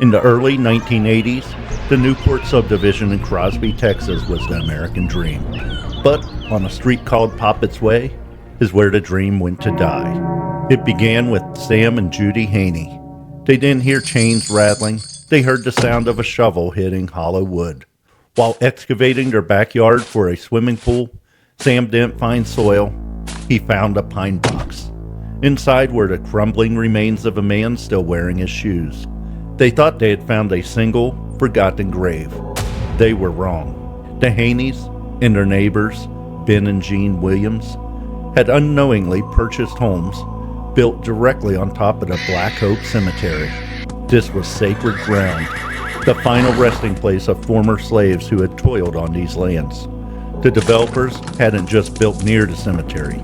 In the early 1980s, the Newport subdivision in Crosby, Texas was the American dream. But on a street called Poppets Way is where the dream went to die. It began with Sam and Judy Haney. They didn't hear chains rattling. They heard the sound of a shovel hitting hollow wood. While excavating their backyard for a swimming pool, Sam didn't find soil. He found a pine box. Inside were the crumbling remains of a man still wearing his shoes. They thought they had found a single, forgotten grave. They were wrong. The Haneys and their neighbors, Ben and Jean Williams, had unknowingly purchased homes built directly on top of the Black Hope Cemetery. This was sacred ground, the final resting place of former slaves who had toiled on these lands. The developers hadn't just built near the cemetery.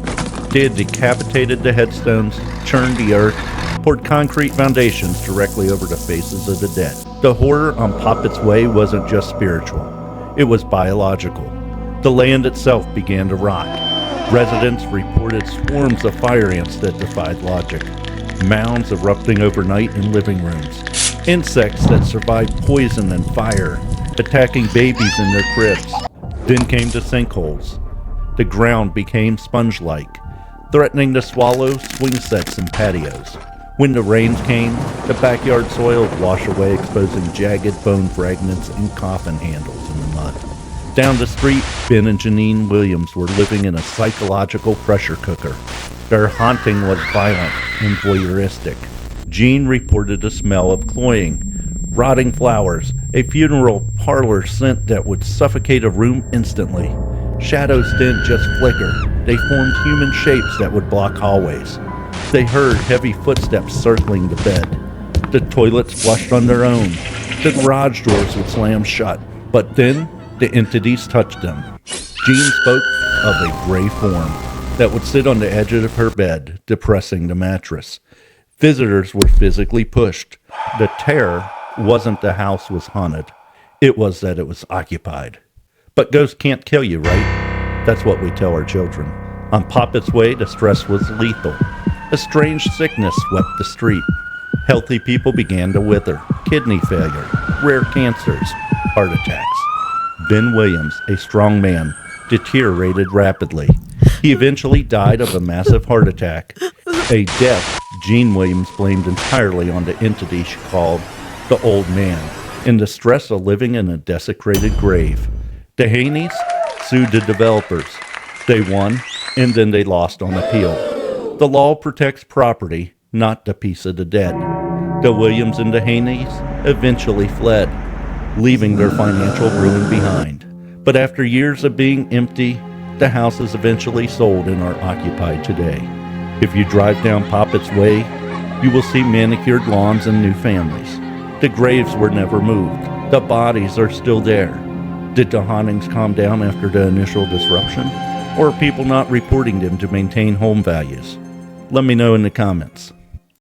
They had decapitated the headstones, churned the earth, poured concrete foundations directly over the faces of the dead. The horror on Poppets Way wasn't just spiritual, it was biological. The land itself began to rot. Residents reported swarms of fire ants that defied logic, mounds erupting overnight in living rooms, insects that survived poison and fire, attacking babies in their cribs. Then came the sinkholes. The ground became sponge-like, threatening to swallow swing sets and patios. When the rains came, the backyard soil would wash away, exposing jagged bone fragments and coffin handles in the mud. Down the street, Ben and Janine Williams were living in a psychological pressure cooker. Their haunting was violent and voyeuristic. Jean reported a smell of cloying, rotting flowers, a funeral parlor scent that would suffocate a room instantly. Shadows didn't just flicker, they formed human shapes that would block hallways. They heard heavy footsteps circling the bed. The toilets flushed on their own. The garage doors would slam shut. But then, the entities touched them. Jean spoke of a gray form that would sit on the edge of her bed, depressing the mattress. Visitors were physically pushed. The terror wasn't the house was haunted. It was that it was occupied. But ghosts can't kill you, right? That's what we tell our children. On Poppets Way, the stress was lethal. A strange sickness swept the street. Healthy people began to wither. Kidney failure, rare cancers, heart attacks. Ben Williams, a strong man, deteriorated rapidly. He eventually died of a massive heart attack, a death Jean Williams blamed entirely on the entity she called the Old Man, in the stress of living in a desecrated grave. The Haneys sued the developers. They won, and then they lost on appeal. The law protects property, not the peace of the dead. The Williams and the Haneys eventually fled, leaving their financial ruin behind. But after years of being empty, the houses eventually sold and are occupied today. If you drive down Poppets Way, you will see manicured lawns and new families. The graves were never moved. The bodies are still there. Did the hauntings calm down after the initial disruption? Or are people not reporting them to maintain home values? Let me know in the comments.